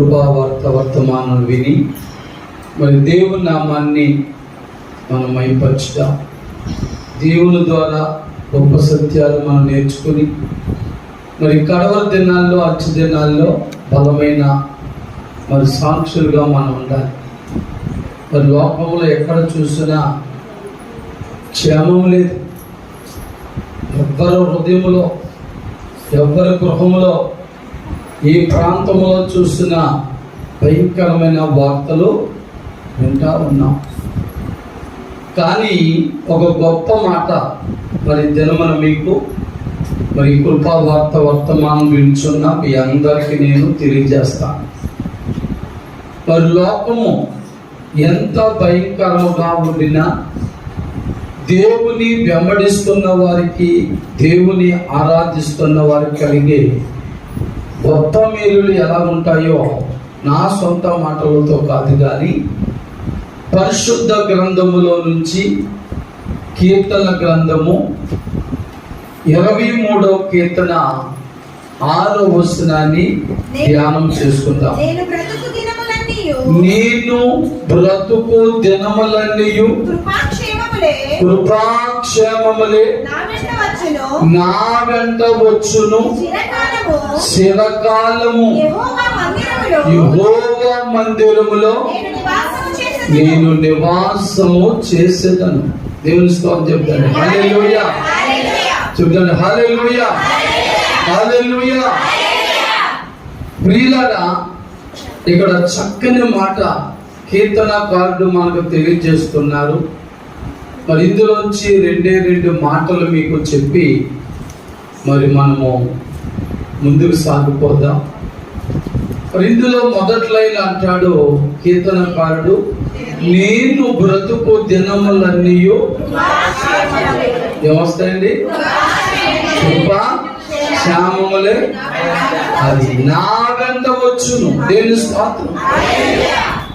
కృపావార్త వర్తమానం విని మరి దేవుని నామాన్ని మనం మైపరచుదాం. దేవుని ద్వారా గొప్ప సత్యాలు మనం నేర్చుకుని మరి కడవరి దినాల్లో అచ్చు దినాల్లో బలమైన మరి సాక్షులుగా మనం ఉండాలి. మరి లోకంలో ఎక్కడ చూసినా క్షేమం లేదు. ఎవ్వరి హృదయంలో, ఎవ్వరి గృహంలో, ఏ ప్రాంతంలో చూసినా భయంకరమైన వార్తలు వింటా ఉన్నాం. కానీ ఒక గొప్ప మాట మరి దినమున మీకు మరి కృపా వార్త వర్తమానం వింటున్న మీ అందరికీ నేను తెలియజేస్తాను. మరి లోకము ఎంత భయంకరముగా ఉండినా దేవుని వెంబడిస్తున్న వారికి, దేవుని ఆరాధిస్తున్న వారికి కలిగే గొప్ప మేలులు ఎలా ఉంటాయో నా సొంత మాటలతో కాదు కానీ పరిశుద్ధ గ్రంథములో నుంచి కీర్తన గ్రంథము 23వ కీర్తన 6వ వచనాన్ని ధ్యానం చేసుకుందాం. నేను బ్రతుకు దినములన్నీయు కృపాక్షేమములే నా వెంట వచ్చును. చిరకాలము యెహోవా మందిరములో నేను నివాసము చేసేదను. దేవుని స్తోత్రం చెప్తాను. హల్లెలూయా చెప్తాను. హల్లెలూయా హల్లెలూయా. ప్రియులారా, ఇక్కడ చక్కని మాట కీర్తనకారుడు మనకు తెలియజేస్తున్నారు. మరి ఇందులోంచి రెండు మాటలు మీకు చెప్పి మరి మనము ముందుకు సాగిపోదాం. మరి ఇందులో మొదటి లైన్ అంటాడు కీర్తనకారుడు, నేను బ్రతుకు దినములన్నీ ఏమొస్తాయండి? కృపా క్షేమములే అది నా వెంట వచ్చును. దేవుని స్తోత్రం.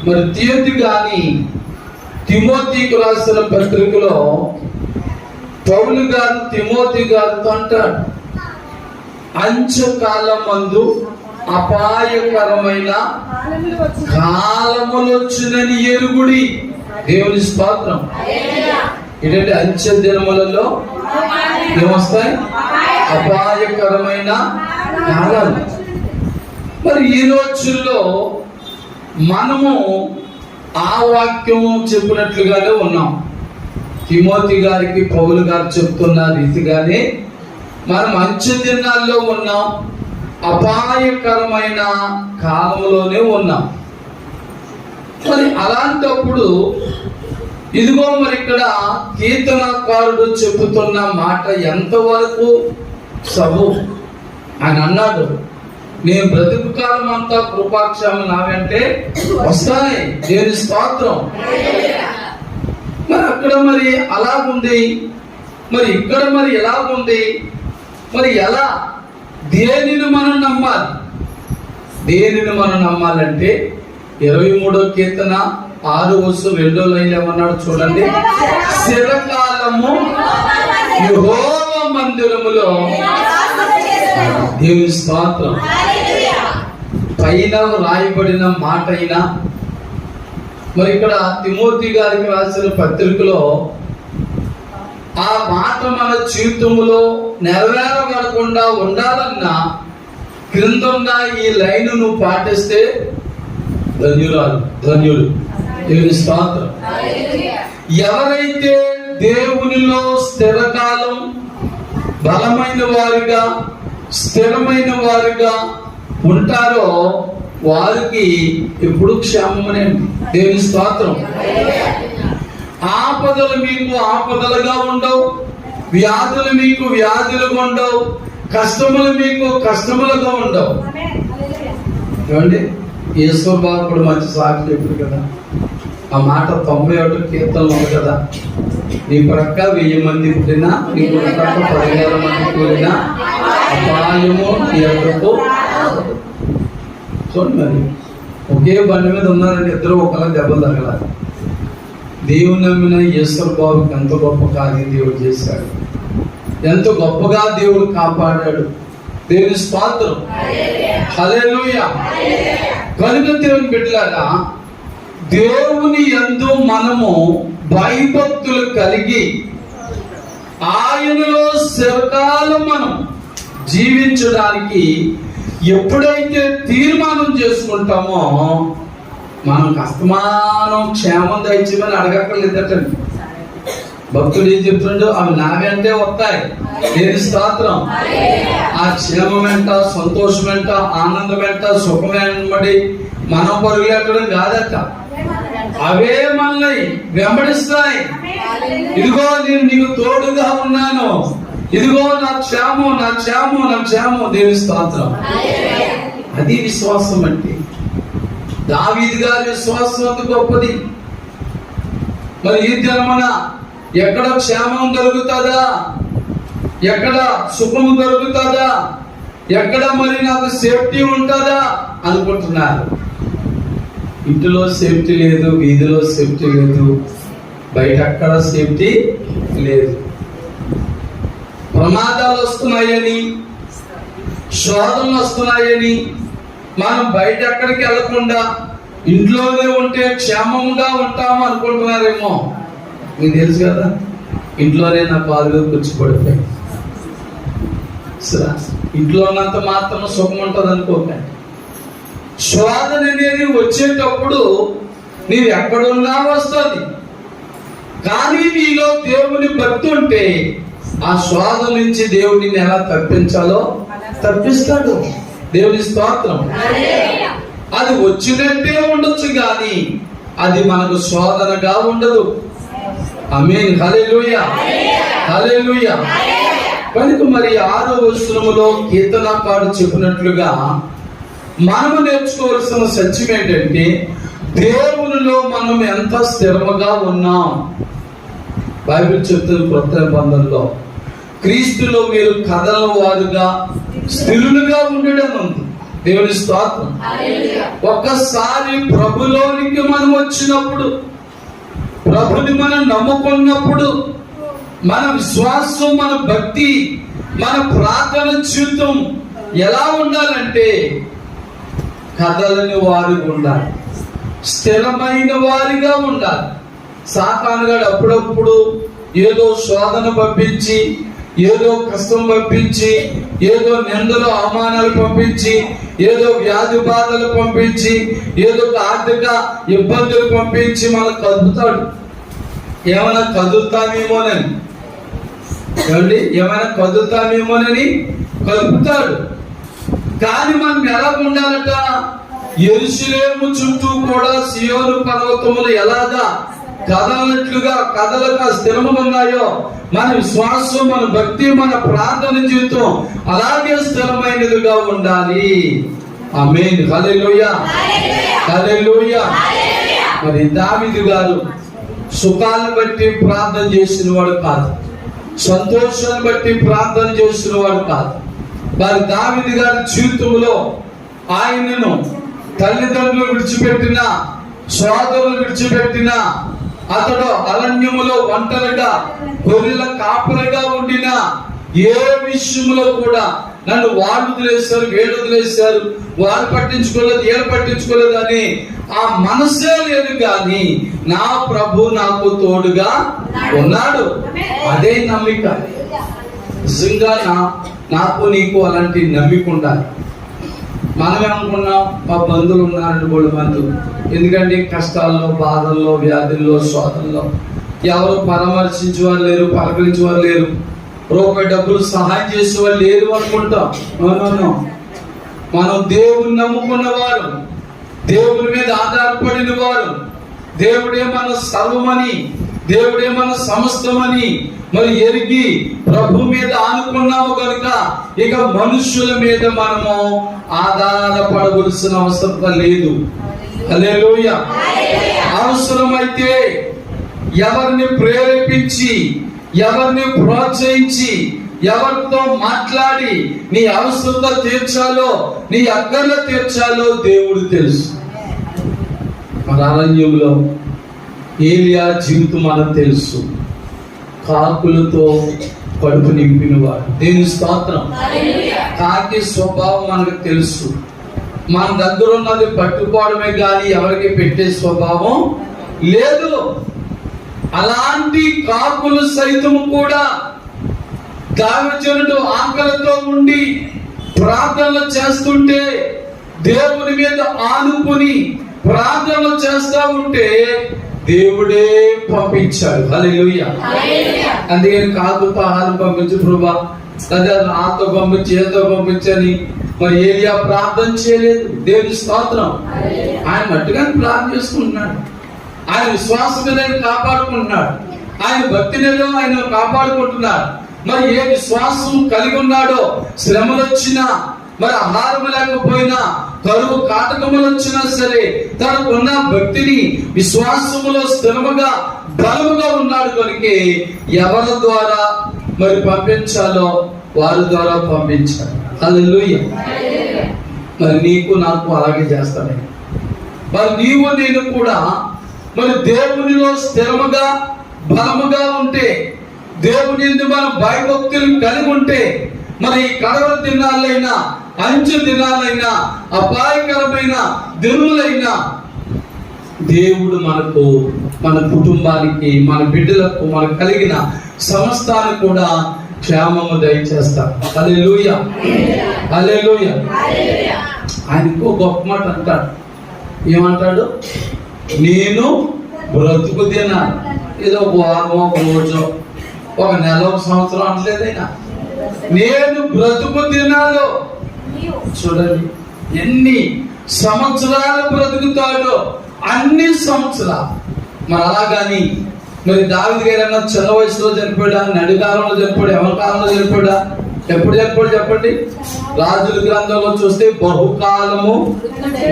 మరి తీయతి గాని తిమోతికి రాసిన పత్రికలో పౌలు గారు తిమోతి గారితో అంటాడు, అంత్యకాలమందు అపాయకరమైన కాలములు వచ్చునని ఎరుగుడి. దేవుని స్తోత్రం. ఏంటంటే అంత్య దినములలో ఏమొస్తాయి? అపాయకరమైన కాలాలు. మరి ఈ రోజుల్లో మనము ఆ వాక్యము చెప్పినట్లుగానే ఉన్నాం. తిమోతి గారికి పౌలు గారు చెప్తున్న రీతిగానే మనం అంత్య దినాల్లో ఉన్నాం, అపాయకరమైన కాలంలోనే ఉన్నాం. మరి అలాంటప్పుడు ఇదిగో మరి ఇక్కడ కీర్తనకారుడు చెబుతున్న మాట ఎంతవరకు సబు? ఆయన అన్నాడు, నేను బ్రతుకు కాలం అంతా కృపాక్షేమం నా వెంటే వస్తాయి. దేవుని స్తోత్రం. మరి అక్కడ మరి అలాగుంది, మరి ఇక్కడ మరి ఎలాగుంది? మరి ఎలా? దేనిని మనం నమ్మాలి? దేనిని మనం నమ్మాలంటే 23వ కీర్తన 6వ వచనం 2వ లైన్ ఏమన్నాడు చూడండి. చిరకాలము యెహోవా మందిరములో. దేవుని స్తోత్రం. పైన రాయబడిన మాట అయినా మరి ఇక్కడ తిమోతి గారికి రాసిన పత్రికలో ఆ మాట మన జీవితంలో నెరవేరబడకుండా ఉండాలన్నా క్రిందున్న ఈ లైన్ నువ్వు పాటిస్తే ధన్యుడు. దేవుని స్తోత్రం. ఎవరైతే దేవునిలో స్థిరకాలం బలమైన వారిగా, స్థిరమైన వారిగా ఉంటారో వారికి ఎప్పుడు క్షేమమనే. దేవుని స్తోత్రం. ఆపదలు మీకు ఆపదలుగా ఉండవు, వ్యాధులు మీకు వ్యాధులుగా ఉండవు, కష్టములు మీకు కష్టములుగా ఉండవు. ఏమండి? ఈశ్వర్ బాబు కూడా మంచి సాక్షి చెప్పారు కదా. ఆ మాట 91 కీర్తనలు ఉంది కదా. నీ ప్రక్క 1000 మంది పుట్టినా, నీ ప్రక్క 10,000 మంది కూడినా అపాయము నీ ఎద్దకు. చూడండి, మరి ఒకే బండి మీద ఉన్నారంటే ఇద్దరు ఒకలా దెబ్బలు తగలాలి. దేవుని నమ్మిన ఈశ్వర్ బాబుకి ఎంత గొప్ప కార్యం దేవుడు చేశాడు, ఎంత గొప్పగా దేవుడు కాపాడాడు. దేవుని స్తోత్రం. హల్లెలూయా. కనుక దేవుని బిడ్డలారా, దేవుని యందు మనము భయభక్తులు కలిగి ఆయనలో చిరకాలం మనం జీవించడానికి ఎప్పుడైతే తీర్మానం చేసుకుంటామో మనం కష్టమానం క్షేమం దయచేమని అడగక్కర్లేదటండి. భక్తుడు ఏం చెప్తుండో అవి నావి అంటే వస్తాయి. దేని స్తోత్రం. ఆ క్షేమం వెంట, సంతోషం వెంట, ఆనందం వెంట, సుఖం వెంబడి మనం పరుగులెట్టడం కాదట. అవే మనల్ని వెంబడిస్తాయి. ఇదిగో నేను నీకు తోడుగా ఉన్నాను, ఇదిగో నా క్షేమం, నా క్షేమం, నా క్షేమం. దేని స్తోత్రం. అది విశ్వాసం అంటే. దావీదు గారి విశ్వాసం అంత గొప్పది. మరి ఈ దినమున ఎక్కడ క్షేమం దొరుకుతుందా, ఎక్కడ సుఖం దొరుకుతుందా, ఎక్కడ మరి నాకు సేఫ్టీ ఉంటుందా అనుకుంటున్నారు. ఇంటిలో సేఫ్టీ లేదు, వీధిలో సేఫ్టీ లేదు, బయట అక్కడ సేఫ్టీ లేదు. ప్రమాదాలు వస్తున్నాయని, శోధనలు వస్తున్నాయని మనం బయట ఎక్కడికి వెళ్లకుండా ఇంట్లోనే ఉంటే క్షేమంగా ఉంటాము అనుకుంటున్నారేమో. మీకు తెలుసు కదా, ఇంట్లోనే నా కాదుగా కూర్చిపడిపోయి ఇంట్లో ఉన్నంత మాత్రం సుఖం ఉంటుంది అనుకోకండి. శోధన అనేది వచ్చేటప్పుడు నీవు ఎక్కడున్నా వస్తుంది. కానీ నీలో దేవుని భక్తి ఉంటే ఆ శోధన నుంచి దేవుడిని ఎలా తప్పించాలో తప్పిస్తాడు. దేవుని స్తోత్రం. అది వచ్చినట్టే ఉండొచ్చు కానీ అది మనకు శోధనగా ఉండదు. ఆమేన్. హల్లెలూయా, హల్లెలూయా. కనుక మరి 6వ వచనములో కీర్తనకారుడు చెప్పినట్లుగా మనము నేర్చుకోవాల్సిన సత్యం ఏంటంటే దేవునిలో మనం ఎంత స్థిరముగా ఉన్నాం. బైబిల్ చెప్తున్న కొత్త నిబంధనలో క్రీస్తులో మీరు కదలని వారుగా స్థిరులుగా ఉండడం ఉంది. దేవుని స్తోత్రం. ఒక్కసారి ప్రభులోనికి మనం వచ్చినప్పుడు, ప్రభుని మనం నమ్ముకున్నప్పుడు మన విశ్వాసం, మన భక్తి, మన ప్రార్థన జీవితం ఎలా ఉండాలంటే కదలని వారిగా ఉండాలి, స్థిరమైన వారిగా ఉండాలి. సాతానుగాడు అప్పుడప్పుడు ఏదో శోధన పంపించి, ఏదో కష్టం పంపించి, ఏదో నిందలు అవమానాలు పంపించి, ఏదో వ్యాధి బాధలు పంపించి, ఏదో ఆర్థిక ఇబ్బందులు పంపించి మనకు కదుపుతాడు. ఏమైనా కదులుతామేమోనని, ఏమండి, ఏమైనా కదులుతామేమోనని కదుపుతాడు. కానీ మనం ఎలా ఉండాలట? యెరూషలేము చుట్టూ కూడా సియోను పర్వతములు ఎలాగా కదలనట్లుగా కదలక స్థిరముగా ఉన్నాయో మన విశ్వాసం, మన భక్తి, మన ప్రార్థన జీవితం అలాగే స్థిరమైనదిగా ఉండాలి. ఆమేన్. హల్లెలూయా, హల్లెలూయా. మరి దావీదు గారు సుఖాలను బట్టి ప్రార్థన చేసిన వాడు కాదు, సంతోషాన్ని బట్టి ప్రార్థన చేసిన వాడు కాదు. మరి దావీదు గారి జీవితంలో ఆయనను తల్లిదండ్రులు విడిచిపెట్టిన, సోదరులు విడిచిపెట్టిన, అతడు అరణ్యములో ఒంటరిగా గొర్రెల కాపరిగా ఉండిన, ఏ విషయంలో కూడా నన్ను వాళ్ళు వదిలేశారు, వీళ్ళు వదిలేశారు, వాళ్ళు పట్టించుకోలేదు, వీళ్ళు పట్టించుకోలేదు అని ఆ మనసే లేదు. కానీ నా ప్రభు నాకు తోడుగా ఉన్నాడు. అదే నమ్మిక. నిజంగా నాకు నీకు అలాంటి నమ్మిక ఉండాలి. మనమేమనుకున్నాం, మా బంధువులు ఉన్నారండి బోడు బంధువులు. ఎందుకంటే కష్టాల్లో, బాధల్లో, వ్యాధుల్లో, శోధనలో ఎవరు పరామర్శించేవారు లేరు, పలకరించేవారు లేరు, రూపాయి డబ్బులు సహాయం చేసేవారు లేరు అనుకుంటాం. మనం దేవుని నమ్ముకున్నవారు, దేవుని మీద ఆధారపడిన వారు, దేవుడే మన సర్వమని, దేవుడే మన సమస్తమని మరి ఎరిగి ప్రభు మీద ఆనుకున్నాము కనుక ఇక మనుషుల మీద మనము ఆధారపడవలసిన అవసరం లేదు. హల్లెలూయా. అవసరమైతే ఎవరిని ప్రేరేపించి, ఎవరిని ప్రోత్సహించి, ఎవరితో మాట్లాడి నీ అవసరత తీర్చాలో, నీ అక్కర్లు తీర్చాలో దేవుడు తెలుసు. మన అరణ్యంలో ఏలియా జీవితం మనకు తెలుసు. కాకులతో కడుపు నింపినవాడు. దేవుని స్తోత్రం. కాకి స్వభావం మనకు తెలుసు. మన దగ్గర ఉన్నది పట్టుకోవడమే కానీ ఎవరికి పెట్టే స్వభావం లేదు. అలాంటి కాకులు సైతము కూడా దైవజనుడు ఆకలితో ఉండి ప్రార్థనలు చేస్తుంటే, దేవుని మీద ఆనుకుని ప్రార్థనలు చేస్తా ఉంటే దేవుడే పంపించాడు. హల్లెలూయా. అందుకని కాకుతో ఆహారం పంపించు ప్రభువా, లేదా నాతో పంపించి ఏతో పంపించని మరి ఏలియా ప్రార్థన చేయలేదు. దేవుని స్తోత్రం. ఆయన మట్టుగానే ప్రార్థన చేసుకుంటున్నాడు. ఆయన విశ్వాసం మీద ఆయన కాపాడుకుంటున్నాడు. ఆయన భక్తినిలో ఆయన కాపాడుకుంటున్నాడు. మరి ఏ విశ్వాసం కలిగి ఉన్నాడో, శ్రమలు వచ్చినా, మరి ఆహారం లేకపోయినా, కరువు కాటకములు వచ్చినా సరే తనకున్న భక్తిని విశ్వాసములో స్థిరముగా బలముగా ఉన్నాడు కనుక ఎవరి ద్వారా మరి పంపించాలో వారి ద్వారా పంపించాలి. హల్లెలూయా. మరి నీకు నాకు అలాగే చేస్తానే. మరి నీవు నేను కూడా మరి దేవునిలో స్థిరముగా బలముగా ఉంటే, దేవుని మనం భయభక్తులు కలిగి ఉంటే, మరి కడవ దినాలైనా అంచు దినాలైనా అపాయకరమైన దినులైనా దేవుడు మనకు, మన కుటుంబానికి, మన బిడ్డలకు, మనకు కలిగిన సమస్తాన్ని కూడా క్షేమము దయచేస్తాడు. హల్లెలూయా. హల్లెలూయా. ఆయనకు గొప్ప మాట అంటాడు. ఏమంటాడు? నేను బ్రతుకు దినాలు. ఏదో ఒక వారం, ఒక రోజు, ఒక నెల, ఒక సంవత్సరం అంటలేదైనా. నేను బ్రతుకు దినాలు. చూడండి ఎన్ని సంవత్సరాలు బ్రతుకుతాడో, అన్ని సంవత్సరాలు. మరి అలాగని మరి దావీదు గారు చిన్న వయసులో చనిపోయాడా, నడికాలంలో చనిపోయాడు, ఎవరి కాలంలో చనిపోయాడా? ఎప్పుడు చనిపోయాడు చెప్పండి? రాజుల గ్రంథంలో చూస్తే బహుకాలము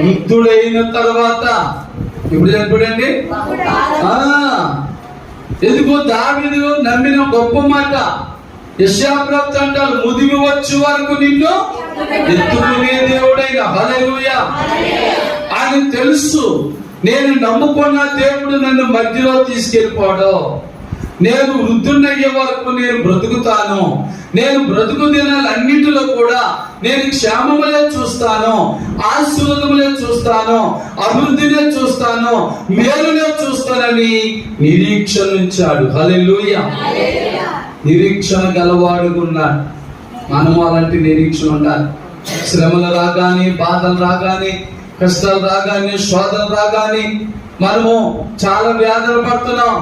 వృద్ధుడైన తర్వాత. ఎప్పుడు చనిపోయాడండి? ఎందుకు? దావీదు నమ్మిన గొప్ప మాట. యెషయా ప్రవక్త అంటారు, ముదిమి వచ్చే వరకు నిన్ను ఎత్తుకునే దేవుడైన. హల్లెలూయా. ఆయన తెలుసు, నేను నమ్ముకున్న దేవుడు నన్ను మధ్యలో తీసుకెళ్ళిపోడు. నేను వృద్ధున్నయ్యే వరకు నేను బ్రతుకుతాను. నేను బ్రతుకు దినాలన్నింటిలో కూడా నేను క్షేమములే చూస్తాను, ఆశీర్వాదములే చూస్తాను, అభివృద్ధినే చూస్తాను, మేలునే చూస్తానని నిరీక్షణ ఉంచాడు. హల్లెలూయా. నిరీక్షణ గలవాడుకున్నాడు. మనము అలాంటి నిరీక్షణ ఉండాలి. శ్రమలు రాగానే, బాధలు రాగానే, కష్టాలు రాగానే, శోధనలు రాగానే మనము చాలా వ్యాధులు పడుతున్నాం.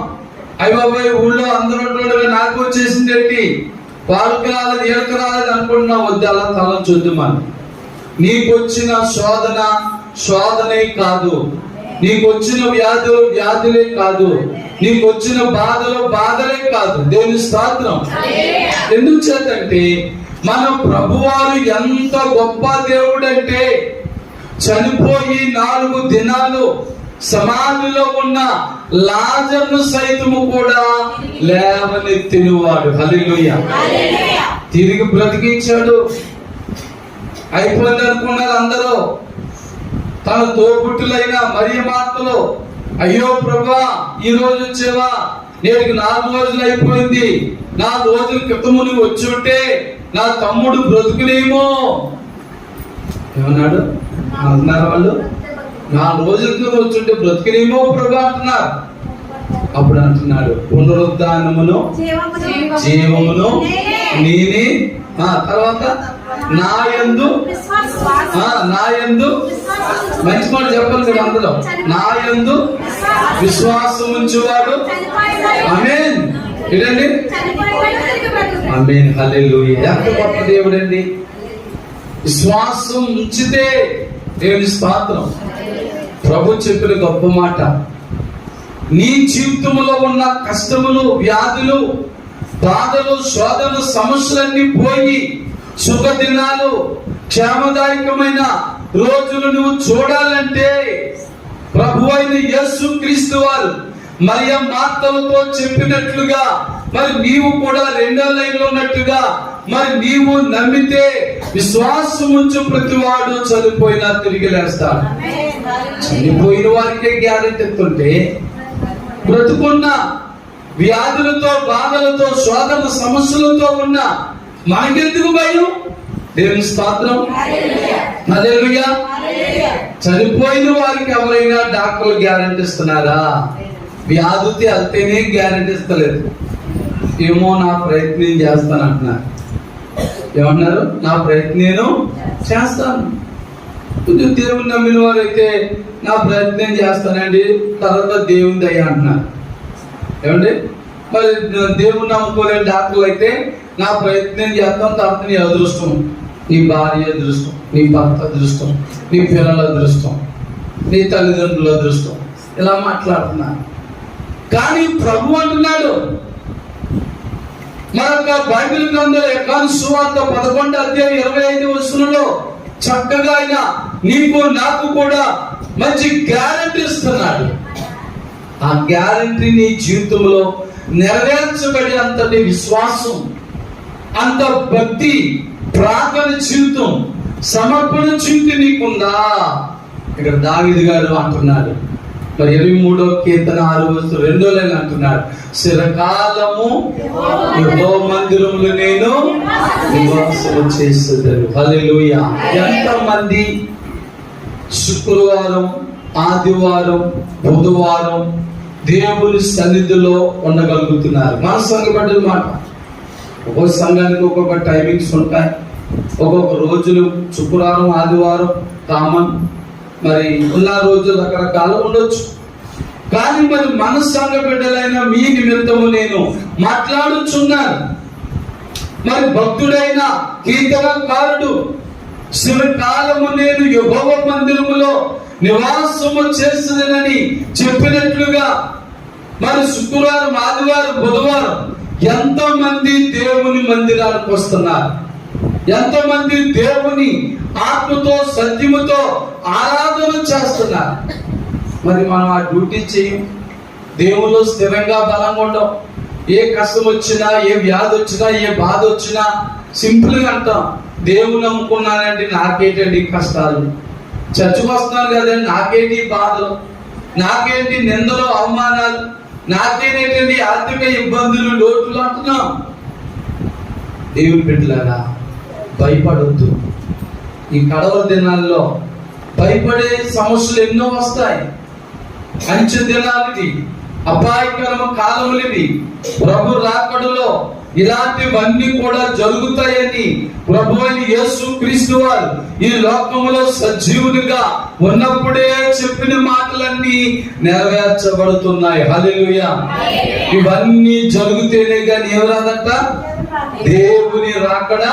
అయ్యబాబోయ్, ఊళ్ళో అందరూ నాకు వచ్చేసింది ఏంటి, వాళ్ళకి రాలేదు, వీళ్ళకి రాలేదు అనుకుంటున్నా. వద్దు, అలా తల చూద్దామని. నీకు వచ్చిన శోధన శోధనే కాదు, నీకు వచ్చిన వ్యాధులు వ్యాధులే కాదు, నీకు వచ్చిన బాధలు బాధలే కాదు. దేవుని స్తోత్రం. ఎందుకు చేతంటే మన ప్రభువారు ఎంత గొప్ప దేవుడు అంటే, చనిపోయి 4 దినాలు సమాధిలో ఉన్న లాజరును సైతము కూడా లేవనెత్తినవాడు. హల్లెలూయా. తిరిగి బ్రతికించాడు. అయిపోయింది అనుకున్నారు అందరూ. తన తోబుట్టులైన మరియ మాటలు, అయ్యో ప్రభా, ఈ రోజు వచ్చేవా? నేటికి 4 రోజులు అయిపోయింది. 4 రోజుల క్రితము నువ్వు వచ్చి ఉంటే నా తమ్ముడు బ్రతుకునేమో. ఏమన్నాడు అంటున్నారు వాళ్ళు? 4 రోజుల క్రితం వచ్చుంటే బ్రతుకునేమో ప్రభా అంటున్నారు. అప్పుడు అంటున్నాడు, పునరుద్ధానమును జీవమును నేనే. తర్వాత నాయందు మంచి మాట చెప్పాలి కదా అందులో. నాయందు విశ్వాసం ఉంచువాడు. ఆమేన్. ఏంటండి? ఆమేన్. హల్లెలూయా. ఎంత గొప్ప దేవుడండి. విశ్వాసం ఉంచితే దేవుని స్తోత్రం. ప్రభు చెప్పిన గొప్ప మాట. నీ జీవితంలో ఉన్న కష్టములు, వ్యాధులు, బాధలు, శోధనలు, సమస్యలన్నీ పోయి సుఖ దినాలు, క్షేమదాయకమైన రోజులు నువ్వు చూడాలంటే ప్రభు అయిన యేసు క్రీస్తు వారు మరియ మార్తలతో చెప్పినట్లుగా, మరి నీవు కూడా 2వ లైన్లో ఉన్నట్టుగా, మరి నీవు నమ్మితే విశ్వాసం ఉంచు ప్రతివాడు చనిపోయినా తిరిగి లేస్తాడు. చనిపోయిన వారికే గ్యారెంటీ ఎత్తుంటే, బ్రతుకున్న వ్యాధులతో, బాధలతో, శోధన సమస్యలతో ఉన్న మనకెందుకు భయం? దేవుని స్తోత్రం. హల్లెలూయా. చనిపోయిన వారికి ఎవరైనా డాక్టర్లు గ్యారెంటీ ఇస్తున్నారా? వ్యాధితో వెళ్తేనే గ్యారెంటీ ఇస్తలేదు. ఏమో నా ప్రయత్నం చేస్తాను అంటున్నారు. ఏమన్నారు? నా ప్రయత్నం నేను చేస్తాను. దేవుని నమ్మిన వారైతే నా ప్రయత్నం చేస్తానండి, తర్వాత దేవుని దయ అంటున్నారు. ఏమండి? మరి దేవుని నమ్ముకోలేని డాక్టర్లు అయితే నా ప్రయత్నం చేస్తాం, తర్వాత నీ అదృష్టం, నీ భార్య అదృష్టం, నీ భర్త అదృష్టం, నీ పిల్లల అదృష్టం, నీ తల్లిదండ్రుల అదృష్టం, ఇలా మాట్లాడుతున్నారు. కానీ ప్రభు అంటున్నాడు మరొక బైబిల్ గ్రంథం యోహాను సువార్త 11:25 చక్కగా ఆయన నీకు నాకు కూడా మంచి గ్యారెంటీ ఇస్తున్నాడు. ఆ గ్యారెంటీ నీ జీవితంలో నెరవేర్చబడి అంతటి విశ్వాసం, అంత భక్తి, ప్రార్థన జీవితం, సమర్పణ జీవితం నీకుందా? ఇక్కడ దావీదు గారు అంటున్నాడు, మరి 23వ కీర్తన 6వ లైన్ అంటున్నాడు, చిరకాలము యెహోవా మందిరములో నేను నివాసం చేసేదను. హల్లెలూయా. ఎంతమంది శుక్రవారం, ఆదివారం, బుధవారం దేవుని సన్నిధిలో ఉండగలుగుతున్నారు? మన సంఘం పడ్డ మాట. ఒక్కొక్క సంఘానికి ఒక్కొక్క టైమింగ్స్ ఉంటాయి. ఒక్కొక్క రోజులు శుక్రవారం, ఆదివారం కామన్, మరి ఉన్న రోజులు రకరకాలు ఉండొచ్చు. కానీ మరి మన సంఘ బిడ్డలైన మీ నిమిత్తము నేను మాట్లాడుచున్నాను. మరి భక్తుడైన కీర్తనకారుడు చిరకాలము నేను యెహోవా మందిరములో నివాసము చేస్తుందని చెప్పినట్లుగా మరి శుక్రవారం, ఆదివారం, బుధవారం ఎంతమంది దేవుని మందిరానికి వస్తున్నారు? ఎంతమంది దేవుని ఆత్మతో, సత్యముతో ఆరాధన చేస్తున్నారు? మరి మనం ఆ డ్యూటీ చేయం. దేవుళ్ళు స్థిరంగా బలంగా ఉండవు. ఏ కష్టం వచ్చినా, ఏ వ్యాధి వచ్చినా, ఏ బాధ వచ్చినా సింపుల్గా అంటాం, దేవుని నమ్ముకున్నానండి, నాకేంటండి కష్టాలు, చర్చకు వస్తున్నాను కదండి, నాకేంటి బాధలు, నాకేంటి నిందలు, అవమానాలు, నాకేంటండి ఆర్థిక ఇబ్బందులు, లోటులు అంటున్నాం. దేవుని బిడ్డలారా, భయపడొద్దు. ఈ కడవ దినాల్లో భయపడే సమస్యలు ఎన్నో వస్తాయి. అంచె దినాలకి, అపాయకరమ కాలములివి. ప్రభు రాకడలో ఇలాంటివన్నీ కూడా జరుగుతాయని ప్రభు అయిన యేసు క్రీస్తు వారు ఈ లోకములో సజీవునిగా ఉన్నప్పుడే చెప్పిన మాటలన్నీ నెరవేర్చబడుతున్నాయి. హల్లెలూయా. ఇవన్నీ జరిగితేనే కానీ ఏం రాదట? దేవుని రాకడ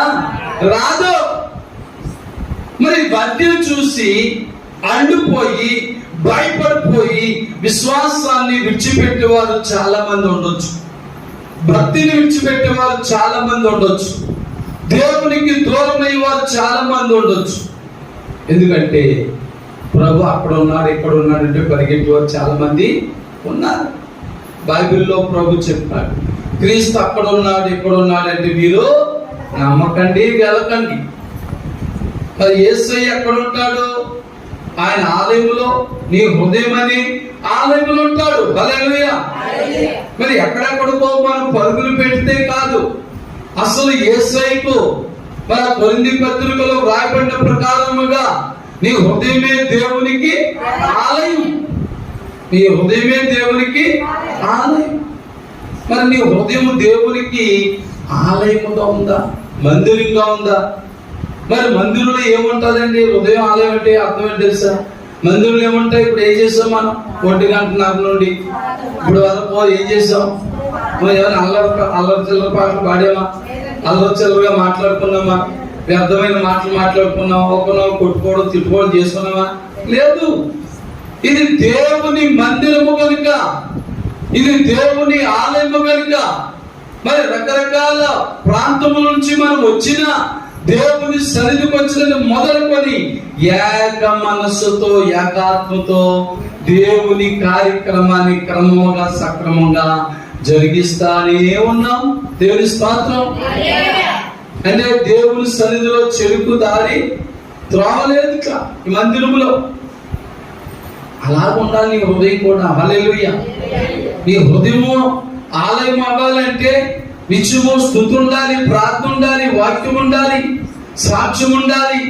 రాదు. మరి ఇవన్నీ చూసి అండిపోయి, భయపడిపోయి విశ్వాసాన్ని విడిచిపెట్టేవారు చాలా మంది ఉండొచ్చు. భక్తిని విడిచిపెట్టేవారు చాలా మంది ఉండొచ్చు. దేవునికి దూరం అయ్యేవారు చాలా మంది ఉండొచ్చు. ఎందుకంటే ప్రభు అక్కడ ఉన్నాడు, ఇక్కడ ఉన్నాడంటే పరిగెట్టేవారు చాలా మంది ఉన్నారు. బైబిల్లో ప్రభు చెప్పాడు, క్రీస్తు అక్కడ ఉన్నాడు, ఇక్కడ ఉన్నాడంటే మీరు నమ్మకండి, వెళ్ళకండి. మరి యేసయ్య ఎక్కడ ఉంటాడు? ఆయన ఆలయంలో, నీ హృదయం అని ఆలయంలో ఉంటాడు. హల్లెలూయా. మరి ఎక్కడెక్కడికో మనం పరుగులు పెడితే కాదు. అసలు యేసయ్యకు మన కొరింథీ పత్రికలో రాయబడిన ప్రకారముగా నీ హృదయమే దేవునికి ఆలయం. నీ హృదయమే దేవునికి ఆలయం. మరి నీ హృదయం దేవునికి ఆలయముగా ఉందా? మందిరంగా ఉందా? మరి మందిరంలో ఏముంటుందండి? హృదయం ఆలయం అంటే అర్థం ఏంటి తెలుసా? మందిరంలో ఏముంటాయి? ఇప్పుడు ఏం చేసాం మనం? 1:00 నుండి ఇప్పుడు వరకు ఏం చేసాం? ఏమైనా అల్లరి చిల్లర పాటలు పాడామా? అల్లరి చిల్లరగా మాట్లాడుకున్నామా? వ్యర్థమైన మాటలు మాట్లాడుకున్నామా? ఒకరినొకరు కొట్టుకోవడం, తిట్టుకోవడం చేసుకున్నామా? లేదు. ఇది దేవుని మందిరము కనుక, ఇది దేవుని ఆలయము కనుక, మరి రకరకాల ప్రాంతముల నుంచి మనం వచ్చిన దేవుని సన్నిధికి వచ్చిన మొదలుకొని ఏక మనస్సుతో, ఏకాత్మతో దేవుని కార్యక్రమాన్ని క్రమంగా, సక్రమంగా జరిగిస్తానే ఉన్నాం. దేవుని స్తోత్రం. అంటే దేవుని సన్నిధిలో చెరుకు దారి త్రోవలేదు ఇట్లా ఈ మందిరంలో. అలా ఉండాలి నీ హృదయం కూడా. హల్లెలూయా. నీ హృదయము ఆలయం అవ్వాలంటే నిత్యము స్తుతి ఉండాలి, ప్రార్థన ఉండాలి, వాక్యం ఉండాలి, సాక్ష్యం ఉండాలి.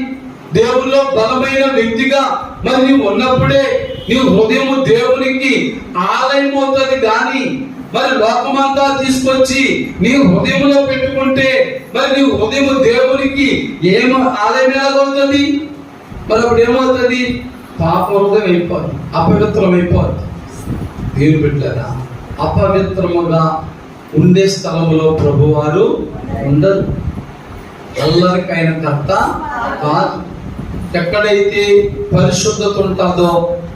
దేవుల్లో బలమైన వ్యక్తిగా మరి నీవు ఉన్నప్పుడే నీ హృదయము దేవునికి ఆలయం అవుతుంది. కానీ మరి లోకమంతా తీసుకొచ్చి నీ హృదయంలో పెట్టుకుంటే మరి నీ హృదయము దేవునికి ఏం ఆలయం ఎలాగవుతుంది? మరి అప్పుడు ఏమవుతుంది? పాప హృదయం అయిపోద్ది, అపవిత్రం అయిపోద్ది. దేవుని బిడ్డలారా, అపవిత్రముగా ఉండే స్థలములో ప్రభువారు ఉండరు. ఎల్లరికైన కర్త కాదు. ఎక్కడైతే పరిశుద్ధత ఉంటుందో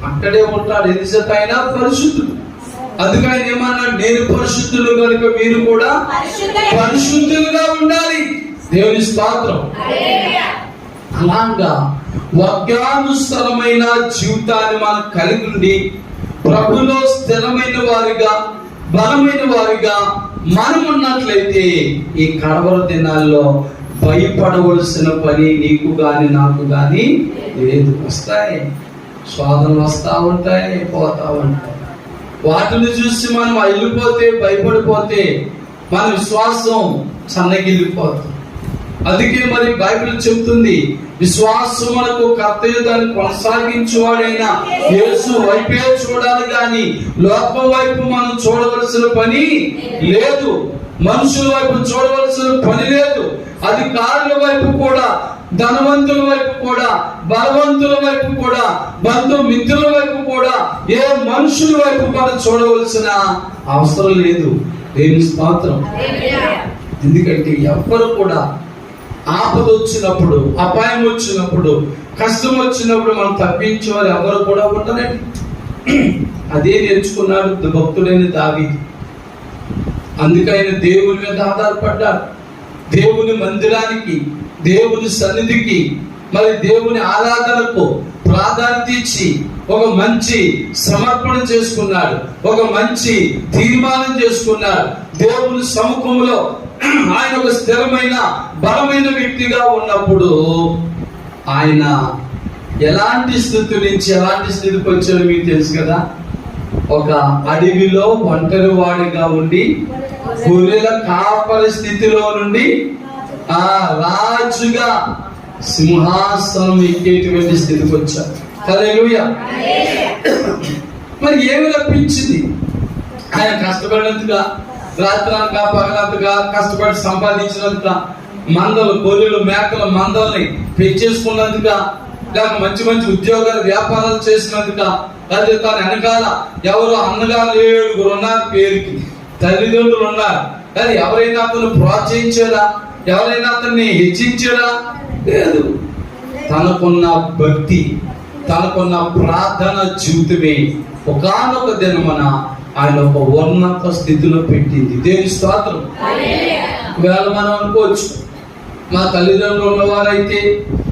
అక్కడే ఉంటాడు. ఎందుకైనా పరిశుద్ధుడు. అందుకని ఏమన్నాడు? నేను పరిశుద్ధులు కనుక మీరు కూడా పరిశుద్ధులుగా ఉండాలి. దేవుని స్తోత్రం. అలాగా వాక్యానుసారమైన జీవితాన్ని మనం కలిగి ఉండి ప్రభులో స్థిరమైన వారిగా, బలమైన వారిగా మనం ఉన్నట్లయితే ఈ కడవర దినాల్లో భయపడవలసిన పని నీకు గాని నాకు గాని లేదు. వస్తాయి, శోధనలు వస్తూ ఉంటాయి, పోతా ఉంటాయి. వాటిని చూసి మనం వెళ్ళిపోతే, భయపడిపోతే మన విశ్వాసం సన్నగిల్లిపోతుంది. అందుకే మరి బైబిల్ చెప్తుంది, విశ్వాసం మనకు కర్తవ్య దాన్ని కొనసాగించేవాడైనా యేసు వైపే చూడాలి కానీ లోకం వైపు మనం చూడవలసిన పని లేదు. మనుషుల వైపు చూడవలసిన పని లేదు. అధికారుల వైపు కూడా, ధనవంతుల వైపు కూడా, బలవంతుల వైపు కూడా, బంధు మిత్రుల వైపు కూడా, ఏ మనుషుల వైపు మనం చూడవలసిన అవసరం లేదు. దేవుని స్తోత్రం. ఎందుకంటే ఎవ్వరు కూడా ఆపద వచ్చినప్పుడు, అపాయం వచ్చినప్పుడు, కష్టం వచ్చినప్పుడు మనం తప్పించేవారు ఎవరు కూడా ఉండరండి. అదే నేర్చుకున్నాడు భక్తుడైన దావీదు. అందుకైన దేవుని మీద ఆధారపడ్డాడు. దేవుని మందిరానికి, దేవుని సన్నిధికి, మరి దేవుని ఆరాధనకు ప్రాధాన్యత ఇచ్చి ఒక మంచి సమర్పణ చేసుకున్నాడు, ఒక మంచి తీర్మానం చేసుకున్నాడు. దేవుని సముఖంలో ఆయన ఒక స్థిరమైన బలమైన వ్యక్తిగా ఉన్నప్పుడు ఆయన ఎలాంటి స్థితి నుంచి ఎలాంటి స్థితికి వచ్చాడో మీకు తెలుసు కదా. ఒక అడవిలో ఒంటరి వాడిగా ఉండి గొర్రెల కాపరి స్థితిలో నుండి రాజుగా సింహాసనం ఎక్కేటువంటి స్థితికి వచ్చాడు. హల్లెలూయా. మరి ఏమి రప్పించింది? ఆయన కష్టపడినంతగా, రాత్రనక పగలంతగా కష్టపడి సంపాదించినంత, మందలు, గొర్రెలు, మేకల మందల్ని పెంచేసుకున్నందుగా, లేక మంచి మంచి ఉద్యోగాలు, వ్యాపారాలు చేసినందుగా, అదే తన వెనకాల ఎవరు అన్నగారు 7 ఉన్నారు, పేరుకి తల్లిదండ్రులు ఉన్నారు. అది ఎవరైనా అతను ప్రోత్సహించారా? ఎవరైనా అతన్ని హెచ్చించారా? లేదు. తనకున్న భక్తి, తనకున్న ప్రార్థన జీవితమే ఒకానొక దినమున ఆయన ఒక ఉన్నత స్థితిలో పెట్టింది. దేవుని స్తోత్రం. వేళ మనం అనుకోవచ్చు, మా తల్లిదండ్రులు ఉన్నవారైతే,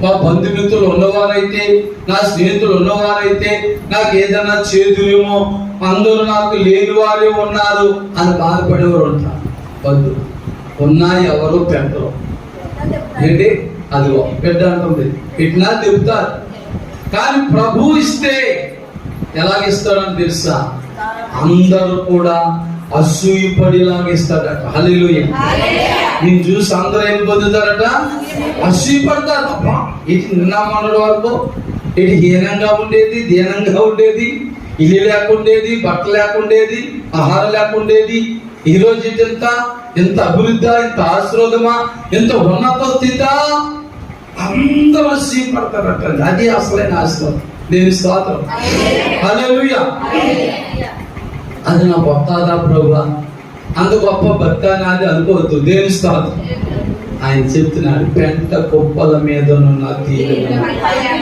మా బంధుమిత్రులు ఉన్నవారైతే, నా స్నేహితులు ఉన్నవారైతే నాకు ఏదైనా చేదులేమో, అందరూ నాకు లేని వారే ఉన్నారు అని బాధపడేవారు ఉంటారు. వద్దు, ఉన్నాయి ఎవరు పెట్టరు. ఏంటి అది బిడ్డ అంటుంది, పెట్టినా చెబుతారు. కానీ ప్రభు ఇస్తే ఎలాగిస్తాడని తెలుసా? అందరూ కూడా అసూయపడిలాగా ఇస్తాడట. హల్లెలూయా. నేను చూసి అందరూ ఏం పొందుతారట? అసూయపడతారు. ఇది నిన్న మొన్నటి వరకు ఇది హీనంగా ఉండేది, దీనంగా ఉండేది, ఇల్లు లేకుండేది, బట్ట లేకుండేది, ఆహారం లేకుండేది. ఈ రోజు ఎంత అభివృద్ధి, ఎంత ఆశీర్వాదమా, ఎంత ఉన్నత స్థిత, అందరూ అసూయపడతారట. అది అసలైన ఆశీర్వాదం. దేవుని స్తోత్రం. హల్లెలూయా. అది నా గొప్పదా ప్రభువా, అంత గొప్ప భక్త నాది అనుకోవద్దు. దేవుని స్తోత్రం. ఆయన చెప్తున్నాడు, పెంట కుప్పల మీద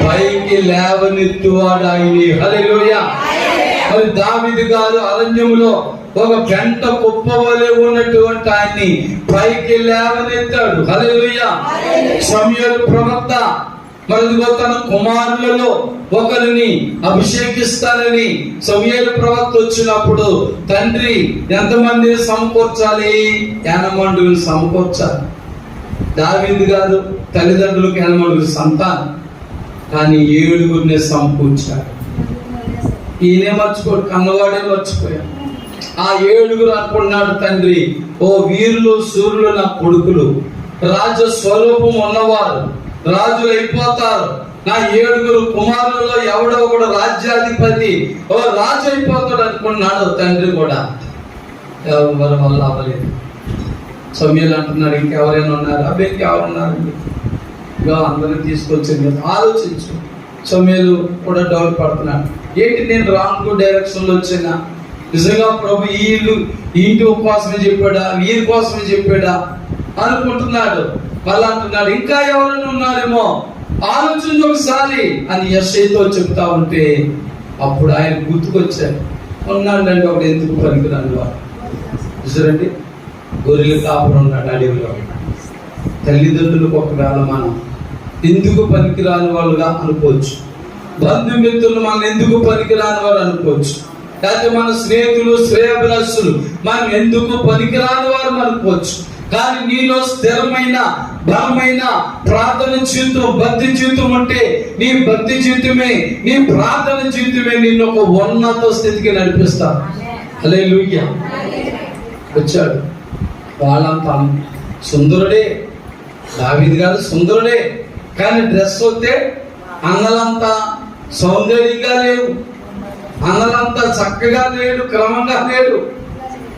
పైకి లేవనెత్తువాడు ఆయనే. హల్లెలూయా. మరి దావీదు గారు అరణ్యములో ఒక పెంట కుప్ప వలె ఉన్నటువంటి ఆయన్ని పైకి లేవనెత్తాడు. హల్లెలూయా. సమూయేలు ప్రవక్త మరి తన కుమారులలో ఒకరిని అభిషేకిస్తానని సమూయేలు ప్రవక్త వచ్చినప్పుడు తండ్రి ఎంతమందిని సమకూర్చాలి? 80 మందిని సమకూర్చాలి. దావీదు గారు తల్లిదండ్రులకు 80 మంది సంతానం, కానీ 7 సమకూర్చాడు. ఈయనే మర్చిపోడు, కన్నవాడే మర్చిపోయాడు. ఆ 7 అనుకున్నాడు తండ్రి, ఓ వీరులు సూర్యులు నా కొడుకులు, రాజ స్వరూపం ఉన్నవారు, రాజులు అయిపోతారు. నా 7 కుమారులలో ఎవడో ఒకడు రాజ్యాధిపతి, ఓ రాజు అయిపోతాడు అనుకున్నాడు తండ్రి కూడా. ఎవరి వల్ల అవ్వలేదు. సమూయేలు అంటున్నాడు, ఇంకెవరైనా ఉన్నారు? అబ్బాయి ఇంకెవరున్నారు? ఇంకా అందరిని తీసుకొచ్చింది. ఆలోచించు. సమూయేలు కూడా డౌట్ పడుతున్నాడు, ఏంటి నేను రాంగ్ డైరెక్షన్లో వచ్చినా? నిజంగా ప్రభు ఇంటి కోసమే చెప్పాడా, వీరి కోసమే చెప్పాడా అనుకుంటున్నాడు. మళ్ళా అంటున్నాడు, ఇంకా ఎవరైనా ఉన్నారేమో ఆలోచించి ఒకసారి అని యెషయితో చెప్తా ఉంటే అప్పుడు ఆయన గుర్తుకొచ్చాడు. ఉన్నాడంటే ఒకటి ఎందుకు పనికిరాని వాడు. చూసారండి, గొర్రెల కాపురం ఉన్నాడు అడవిలో. తల్లిదండ్రులకు ఒకవేళ మనం ఎందుకు పనికిరాని వాళ్ళుగా అనుకోవచ్చు, బంధుమిత్రులు మనం ఎందుకు పనికిరాని వారు అనుకోవచ్చు, లేకపోతే మన స్నేహితులు శ్రేయభిలాషులు మనం ఎందుకు పనికిరాని వారు అనుకోవచ్చు. కానీ నీలో స్థిరమైన బలమైన ప్రార్థన జీవితం, భక్తి జీవితం ఉంటే నీ భక్తి జీవితమే, నీ ప్రార్థన జీవితమే నిన్ను ఒక ఉన్నత స్థితికి నడిపిస్తారు. హల్లెలూయా. వచ్చాడు వాళ్ళంతా సుందరుడే, దావీదు గారు సుందరుడే, కానీ డ్రెస్ వస్తే అన్నలంతా సౌందర్యంగా లేవు, అన్నలంతా చక్కగా లేడు, క్రమంగా లేడు.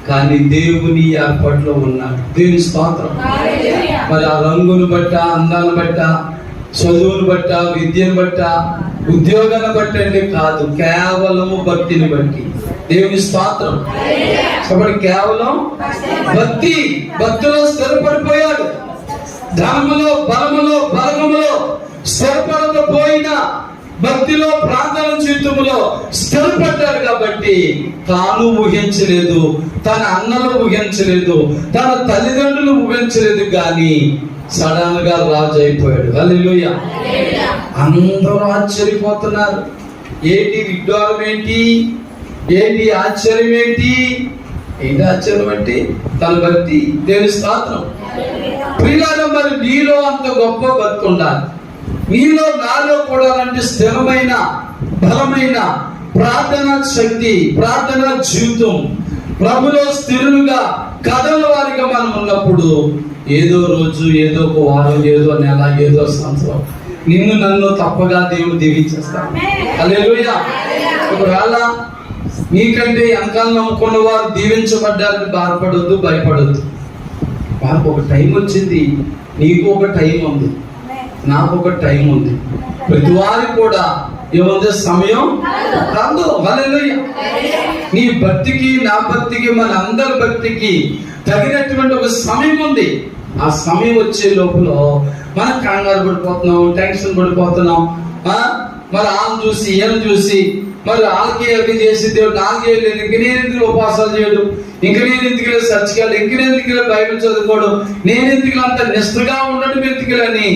కానీ దేవుని ఏర్పాటులో ఉన్నాడు. దేవుని స్తోత్రం. మరి ఆ రంగును బట్ట, అందాన్ని బట్ట, చదువును బట్ట, విద్యను బట్ట, ఉద్యోగాన్ని బట్టి కాదు, కేవలము భక్తిని బట్టి. దేవుని స్తోత్రం. కాబట్టి కేవలం భక్తిలో స్థిరపడిపోయాడు. ధనములో బలములో స్థిరపడకపోయిన భక్తిలో ప్రార్థన జీవితంలో స్థిరపడ్డాడు. కాబట్టి తాను ఊహించలేదు, తన అన్నలు ఊహించలేదు, తన తల్లిదండ్రులు ఊహించలేదు, కానీ సడన్ గా రాజు అయిపోయాడు. హల్లెలూయా. అందరూ ఆశ్చర్యపోతున్నారు. ఏంటి విడ్డూరం, ఏంటి ఆశ్చర్యం, ఏంటి ఆశ్చర్యం అంటే తన భక్తి. దేవుని స్తోత్రం. ప్రియులారా, మరి నీలో అంత గొప్ప భక్తి ఉండాలి. నీలో నాలో కూడా అలాంటి స్థిరమైన బలమైన ప్రార్థన శక్తి, ప్రార్థన జీవితం, ప్రభులో స్థిరులుగా కథల వారిగా మనం ఉన్నప్పుడు ఏదో రోజు, ఏదో ఒక వారం, ఏదో నెల, ఏదో సంవత్సరం నిన్ను నన్ను తప్పగా దేవుడు దీవించేస్తాడు. హల్లెలూయా. ఒకవేళ నీకంటే వెనకాల నమ్ముకున్న వారు దీవించబడ్డారని బాధపడొద్దు, భయపడొద్దు. వాళ్ళకు ఒక టైం వచ్చింది, నీకు ఒక టైం ఉంది, నాకు ఒక టైం ఉంది. ప్రతి వారికి కూడా ఏముంది? సమయం కాదు. హల్లెలూయా. నీ భక్తికి, నా భక్తికి, మన అందరి భక్తికి తగినటువంటి ఒక సమయం ఉంది. ఆ సమయం వచ్చే లోపల మనం కంగారు పడిపోతున్నాం, టెన్షన్ పడిపోతున్నాం. మరి ఆమె చూసి ఈయన చూసి మరి వాళ్ళకి చేసి దేవుడు నాలుగే లేదు, ఇంక నేను ఎందుకు ఉపవాసాలు చేయడం, ఇంక నేను ఎందుకు చర్చికి వెళ్ళి, ఇంక నేను ఎందుకు బైబిల్ చదువుకోవడం, నేను ఎందుకు అంత నిష్ఠగా ఉండడం ఎందుకులని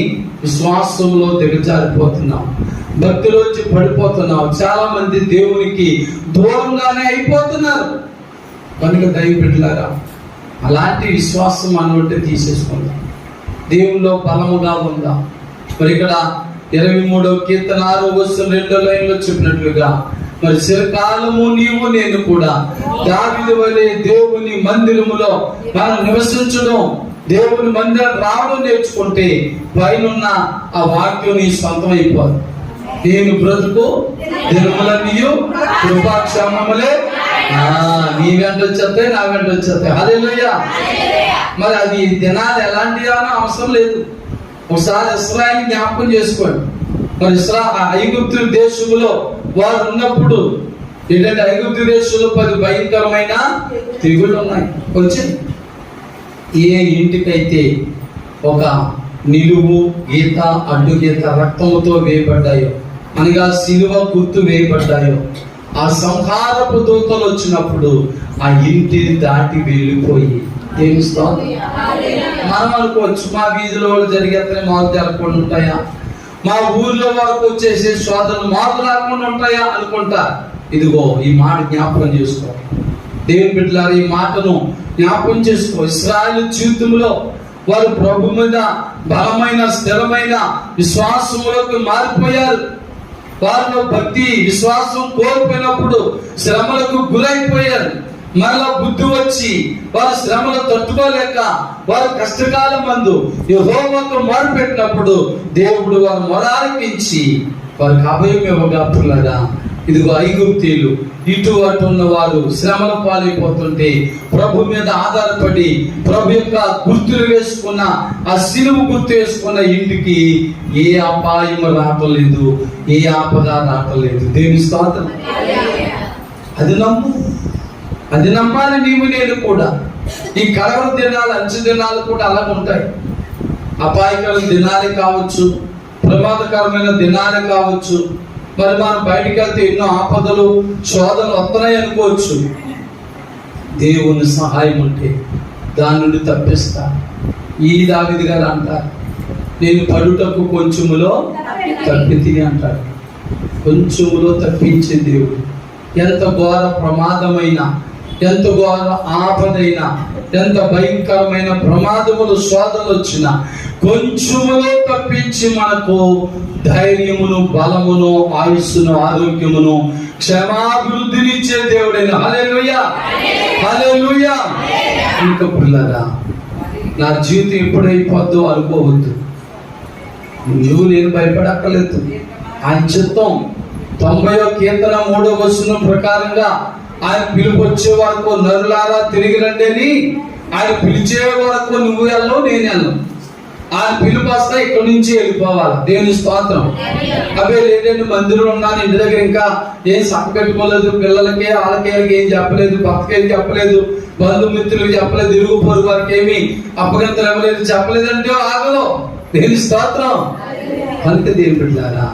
విశ్వాసంలో దిగజారిపోతున్నాం, భక్తిలోంచి పడిపోతున్నాం. చాలా మంది దేవునికి దూరంగానే అయిపోతున్నారు. కనుక దైవ బిడ్డలారా, అలాంటి విశ్వాసం మనోటి తీసేసుకుందాం. దేవుల్లో బలముగా ఉందాం. మరి ఇక్కడ 23వ కీర్తన 6వ వచనం 2వ లైన్లో చెప్పినట్లుగా, మరి చిరకాలము నీవు నేను కూడా దావీదు వలె దేవుని మందిరములో మనం నివసించడం, దేవుని మందిరం రావడం నేర్చుకుంటే పైనున్న ఆ వాక్యం నీ సొంతం అయిపోదు. నేను బ్రతుకు దినములన్నీయు కృపాక్షేమములే నీ వెంట వచ్చేస్తాయి, నా వెంట వచ్చేస్తాయి. హల్లెలూయా. మరి అది దినాలు ఎలాంటి అవసరం లేదు. ఒకసారి ఇశ్రాయేలు జ్ఞాపకం చేసుకోండి. మరి ఐగుప్తు దేశంలో వారు ఉన్నప్పుడు ఏంటంటే ఐగుప్తు దేశంలో 10 భయంకరమైన తెగుళ్ళు ఉన్నాయి. వచ్చి ఏ ఇంటికైతే ఒక నిలువు గీత, అడ్డు గీత రక్తంతో వేయబడ్డాయో, అనగా సిలువ గుర్తు వేయబడ్డాయో, ఆ సంహారపు దూతలు వచ్చినప్పుడు ఆ ఇంటిని దాటి వెళ్ళిపోయి మనం అనుకోవచ్చు, మా వీధిలో జరిగేతనే మాకు జరగకుండా ఉంటాయా, మా ఊర్లో వరకు వచ్చేసే శోధనలు మాకు రాకుండా ఉంటాయా అనుకుంటా. ఇదిగో ఈ మాట జ్ఞాపకం చేసుకో. దేవుని బిడ్డలారా, ఈ మాటను జ్ఞాపకం చేసుకో. ఇశ్రాయేలు జీవితంలో వారు ప్రభు మీద బలమైన స్థిరమైన విశ్వాసములకు మారిపోయారు. వారిలో భక్తి విశ్వాసం కోల్పోయినప్పుడు శ్రమలకు గురైపోయారు. మరలా బుద్ధి వచ్చి వారు శ్రమలు తట్టుకోలేక వారు కష్టకాలం మందు యెహోవాకు మొరపెట్టినప్పుడు దేవుడు వారు మొరాలకించి వారికి అభయం ఇవ్వగా పిల్లరా, ఇదిగో ఐగుప్తీయులు ఇటు అటు ఉన్న వారు శ్రమల పాలైపోతుంటే ప్రభు మీద ఆధారపడి ప్రభు యొక్క గుర్తులు వేసుకున్న ఆ సిలువ గుర్తు వేసుకున్న ఇంటికి ఏ అపాయం రావట్లేదు, ఏ ఆపద రావట్లేదు. దేవుని స్తోత్రం. అది నమ్ము, అది నమ్మాలి నీవు నేను కూడా. ఈ కలవర దినాలు, అంచు దినాలు కూడా అలాగ ఉంటాయి. అపాయకర దినాలే కావచ్చు, ప్రమాదకరమైన దినాలే కావచ్చు. మరి మనం బయటికి వెళ్తే ఎన్నో ఆపదలు శోధనలు వస్తున్నాయి అనుకోవచ్చు. దేవుని సహాయం ఉంటే దాని నుండి తప్పిస్తా. ఈ దావీదు గారు అంటారు, నేను పడుటకు కొంచెములో తప్పితి అంటాడు. కొంచెములో తప్పించే దేవుడు. ఎంత ఘోర ప్రమాదమైన, ఎంత ఘోర ఆపదైన, ఎంత భయంకరమైన ప్రమాదములు శోధనలు వచ్చినా కొంచెములో తప్పించి మనకు ధైర్యమును, బలమును, ఆయుస్సును, ఆరోగ్యమును, క్షమాభివృద్ధినిచ్చే దేవుడైన హల్లెలూయా, హల్లెలూయా. ఇంకా పిల్లరా, నా జీవితం ఎప్పుడైపోద్దో అనుకోవద్దు. నువ్వు నేను భయపడక్కర్లేదు. ఆయన చిత్తం 90వ కీర్తన 3వ వచనం ప్రకారంగా ఆయన పిలుపు వచ్చే వరకు నరులారా తిరిగి రండి అని ఆయన పిలిచే వరకు నువ్వు వెళ్ళవు, నేను వెళ్ళను. ఆయన పిలుపు వస్తే ఇక్కడి నుంచి వెళ్ళిపోవాలి. దేవుని స్తోత్రం. అబ్బే లేదండి మందిరం ఉన్నాను, ఇంటి దగ్గర ఇంకా ఏం సప్ప కట్టుకోలేదు, పిల్లలకి వాళ్ళకి ఏం చెప్పలేదు, భర్తకి ఏం చెప్పలేదు, బంధుమిత్రులకు చెప్పలేదు, ఇరుగు పొరుగు వారికి ఏమి అప్పగంతలు ఇవ్వలేదు, చెప్పలేదంటే ఆగలో. దేవుని స్తోత్రం. అంతే దేవుని బిడ్డలారా,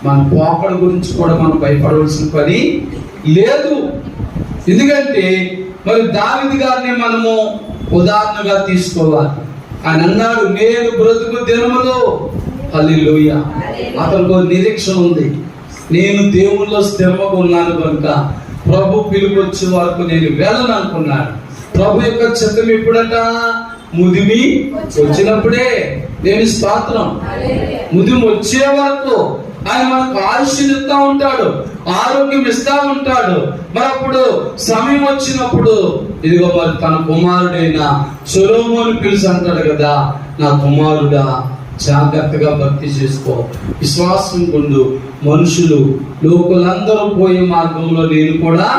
మన పోకడ గురించి కూడా మనం భయపడవలసిన పని లేదు. ఎందుకంటే మరి దావీదు గారిని మనము ఉదాహరణగా తీసుకోవాలి. ఆయన అన్నాడు, నేను బ్రతుకు దినములో హల్లెలూయా. అతనికి నిరీక్షణ ఉంది. నేను దేవుల్లో స్థిరంగా ఉన్నాను కనుక ప్రభు పిలుపు వచ్చే వరకు నేను వెళ్ళను అనుకున్నాడు. ప్రభు యొక్క చిత్తం ఎప్పుడట? ముదిమి వచ్చినప్పుడే. దేవుని స్తోత్రం. ముదిమి వచ్చే వరకు ఆయన మనకు ఆయుష్ని ఇస్తా ఉంటాడు, ఆరోగ్యం ఇస్తా ఉంటాడు. మరి అప్పుడు సమయం వచ్చినప్పుడు ఇదిగో మరి తన కుమారుడైన సొలొమోను పిలిచి అంటాడు కదా, నా కుమారుడా జాగ్రత్తగా భక్తి చేసుకో, విశ్వాసం కొండు, మనుషులు లోకులందరూ పోయే మార్గంలో నేను కూడా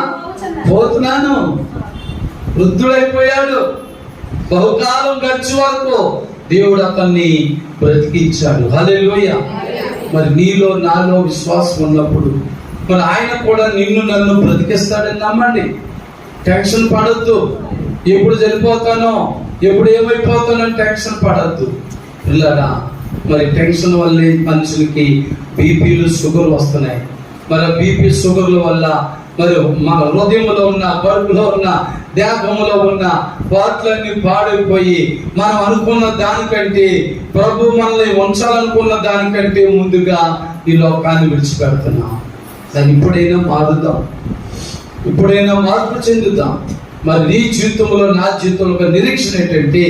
పోతున్నాను. వృద్ధుడైపోయాడు. బహుకాలం గడిచే వరకు దేవుడు అతన్ని బ్రతికించాడు. హల్లెలూయా. మరి నీలో నాలో విశ్వాసం ఉన్నప్పుడు మరి ఆయన కూడా నిన్ను నన్ను బ్రతికిస్తాడని నమ్మండి. టెన్షన్ పడద్దు. ఎప్పుడు చనిపోతానో, ఎప్పుడు ఏమైపోతానో టెన్షన్ పడద్దు పిల్లరా. మరి టెన్షన్ వల్లే మనుషులకి బీపీలు, షుగర్లు వస్తున్నాయి. మరి బీపీ, షుగర్ల వల్ల మరి మన హృదయంలో ఉన్న, కడుపులో ఉన్న, దేహంలో ఉన్న పార్ట్లన్నీ పాడైపోయి మనం అనుకున్న దానికంటే, ప్రభు మనల్ని ఉంచాలనుకున్న దానికంటే ముందుగా ఈ లోకాన్ని విడిచిపెడుతున్నాం. దాన్ని ఇప్పుడైనా మారుదాం, ఇప్పుడైనా మార్పు చెందుతాం. మరి నీ జీవితంలో, నా జీవితంలో నిరీక్షణ ఏంటంటే,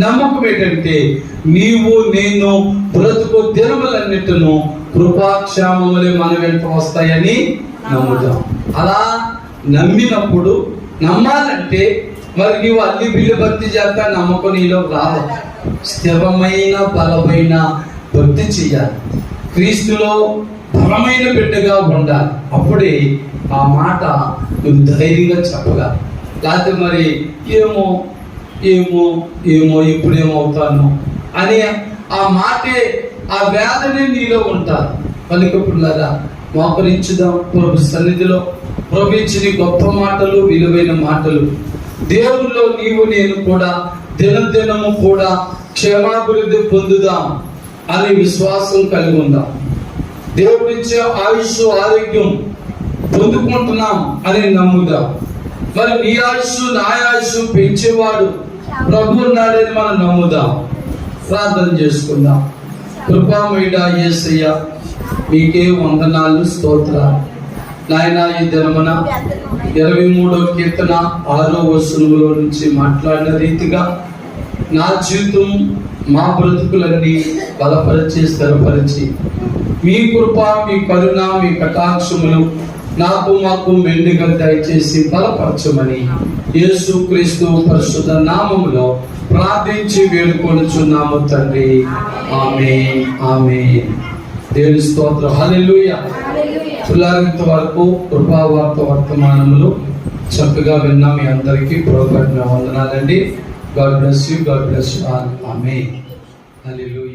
నమ్మకం ఏంటంటే, నీవు నేను బ్రతుకు దినములన్నిటిను కృపాక్షేమములే మన వెంట వస్తాయని నమ్ముదాం. అలా నమ్మినప్పుడు, నమ్మాలంటే మరి నీవు అన్ని బిల్లు భక్తి చేస్తా నమ్మకం నీలో రాదు. స్థిరమైన బలమైన భక్తి చెయ్యాలి. క్రీస్తులో బలమైన బిడ్డగా ఉండాలి. అప్పుడే ఆ మాట నువ్వు ధైర్యంగా చెప్పగా. లేకపోతే మరి ఏమో ఏమో ఏమో ఇప్పుడేమవుతాను అని ఆ మాటే, ఆ వేదనే నీలో ఉంటారు. కనుక పిల్లరా, మోకరించుదాం ప్రభు సన్నిధిలో. ప్రభు ఇచ్చిన గొప్ప మాటలు, విలువైన మాటలు, దేవుల్లో నీవు నేను కూడా దినదినము కూడా క్షేమాభివృద్ధి పొందుదాం అనే విశ్వాసం కలిగి ఉందాం. దేవుడిచ్చే ఆయుష్, ఆరోగ్యం పొందుకుంటున్నాం అని నమ్ముదాం. మరి నీ ఆయుష్, నా ఆయుష్ పెంచేవాడు ప్రభు ఉన్నాడని మనం నమ్ముదాం. ప్రార్థన చేసుకుందాం. కృపామయుడా యేసయ్య, మీకే వందనాలు, స్తోత్రాలు నాయన. ఈ దినమున 23వ కీర్తన 6వ వచనంలో నుంచి మాట్లాడిన రీతిగా నా జీవితం, మా బ్రతుకులన్నీ బలపరిచి, స్థిరపరిచి, మీ కృప, మీ కరుణ, మీ కటాక్షములు నాకు మాకు మెండుగా దయచేసి బలపరచమని యేసుక్రీస్తు పరిశుద్ధ నామములో ప్రార్థించి వేడుకొనుచున్నాము తండ్రి. ఆమేన్, ఆమేన్. దేవుని స్తోత్రం. హల్లెలూయా. పిల్లలంత వరకు కృపావార్త వర్తమానములు చక్కగా విన్నా మీ అందరికీ ప్రభువుకి వందనాలండి. God bless you, God bless you all. Amen. Hallelujah.